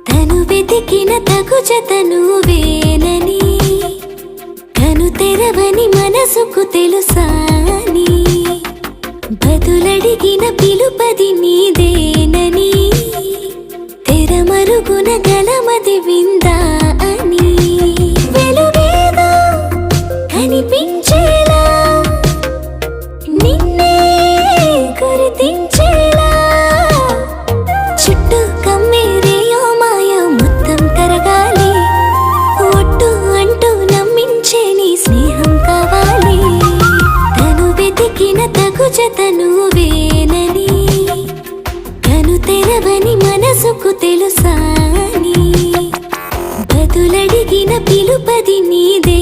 తను వెతికిన తగు జత నువ్వేనని, కను తెరవని మనసుకు తెలుసాని, బదులడిగిన పిలుపది నీదేనని, తెరమరుగున గలమది విందా అని, వెలుగేదో కనిపించేలా నిన్నే గుర్తించేలా, చుట్టూ కమ్మేరేయో మాయ మొత్తం కరగాలి, ఒట్టు అంటూ నమ్మించే నీ స్నేహం కావాలి. తను వెతికిన తగు జత నువ్వేనని, కను తెరవని మనసుకు తెలుసాని, బదులడిగిన పిలుపది నీదే